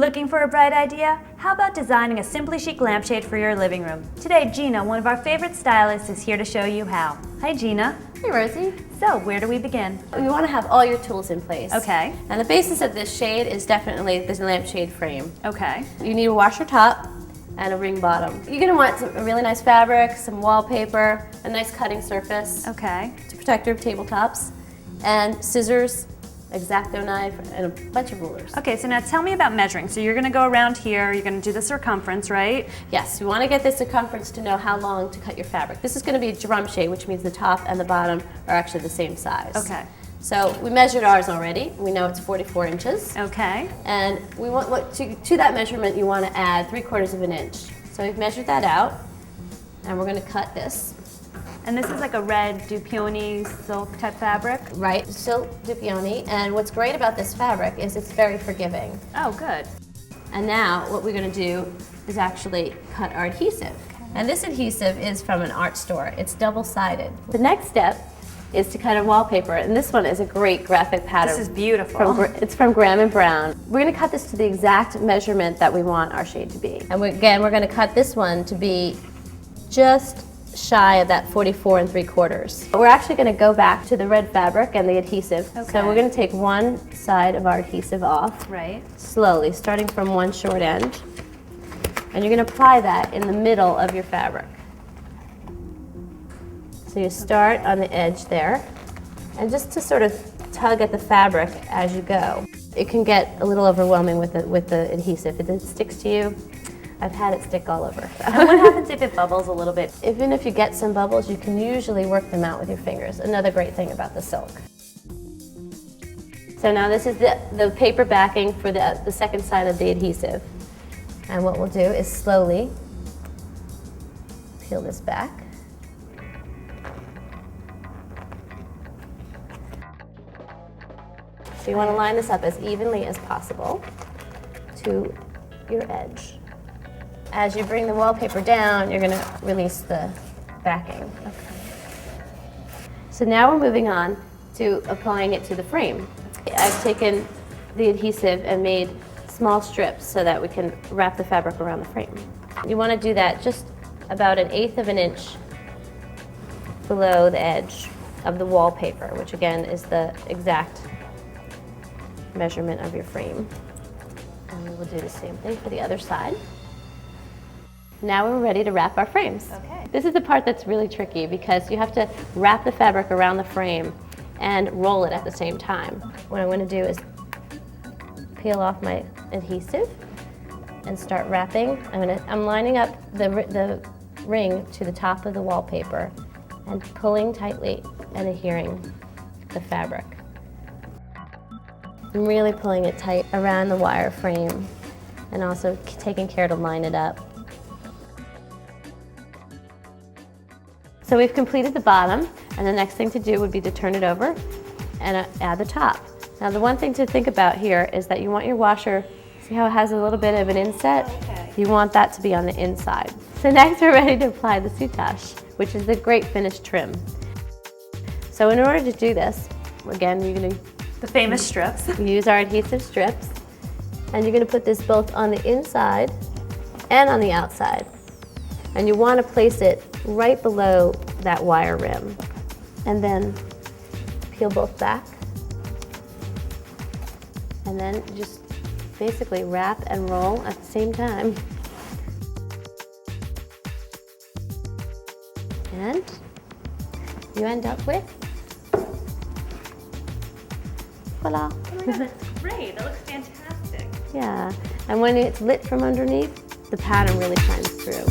Looking for a bright idea? How about designing a simply chic lampshade for your living room? Today, Gina, one of our favorite stylists, is here to show you how. Hi, Gina. Hey, Rosie. So, where do we begin? You want to have all your tools in place. Okay. And the basis of this shade is definitely this lampshade frame. Okay. You need a washer top and a ring bottom. You're going to want a really nice fabric, some wallpaper, a nice cutting surface Okay. to protect your tabletops, and scissors, X-Acto knife, and a bunch of rulers. Okay, so now tell me about measuring. So you're gonna go around here, you're gonna do the circumference, right? Yes, you want to get the circumference to know how long to cut your fabric. This is going to be a drum shade, which means the top and the bottom are actually the same size. Okay. So we measured ours already. We know it's 44 inches. Okay. And we want to that measurement you want to add 3/4 of an inch. So we've measured that out, and we're going to cut this. And this is like a red Dupioni silk type fabric? Right, silk Dupioni. And what's great about this fabric is it's very forgiving. Oh, good. And now what we're going to do is actually cut our adhesive. Okay. And this adhesive is from an art store. It's double-sided. The next step is to cut a wallpaper, and this one is a great graphic pattern. This is beautiful. It's from Graham & Brown. We're going to cut this to the exact measurement that we want our shade to be. And again, we're going to cut this one to be just shy of that 44 3/4. We're actually going to go back to the red fabric and the adhesive. Okay. So we're going to take one side of our adhesive off. Right. Slowly, starting from one short end. And you're going to apply that in the middle of your fabric. So you start on the edge there, and just to sort of tug at the fabric as you go. It can get a little overwhelming with the adhesive. If it sticks to you, I've had it stick all over. So. And what happens if it bubbles a little bit? Even if you get some bubbles, you can usually work them out with your fingers. Another great thing about the silk. So now this is the paper backing for the second side of the adhesive. And what we'll do is slowly peel this back. So you want to line this up as evenly as possible to your edge. As you bring the wallpaper down, you're going to release the backing. Okay. So now we're moving on to applying it to the frame. I've taken the adhesive and made small strips so that we can wrap the fabric around the frame. You want to do that just about 1/8 of an inch below the edge of the wallpaper, which again is the exact measurement of your frame. And we will do the same thing for the other side. Now we're ready to wrap our frames. Okay. This is the part that's really tricky because you have to wrap the fabric around the frame and roll it at the same time. What I'm going to do is peel off my adhesive and start wrapping. I'm lining up the ring to the top of the wallpaper and pulling tightly and adhering the fabric. I'm really pulling it tight around the wire frame and also taking care to line it up. So we've completed the bottom, and the next thing to do would be to turn it over and add the top. Now the one thing to think about here is that you want your washer, see how it has a little bit of an inset? Okay. You want that to be on the inside. So next we're ready to apply the soutache, which is the great finish trim. So in order to do this, again, you're going to The famous strips. use our adhesive strips, and you're going to put this both on the inside and on the outside. And you want to place it right below that wire rim. And then peel both back. And then just basically wrap and roll at the same time. And you end up with, voila. Oh my God, that's great. That looks fantastic. Yeah, and when it's lit from underneath, the pattern really shines through.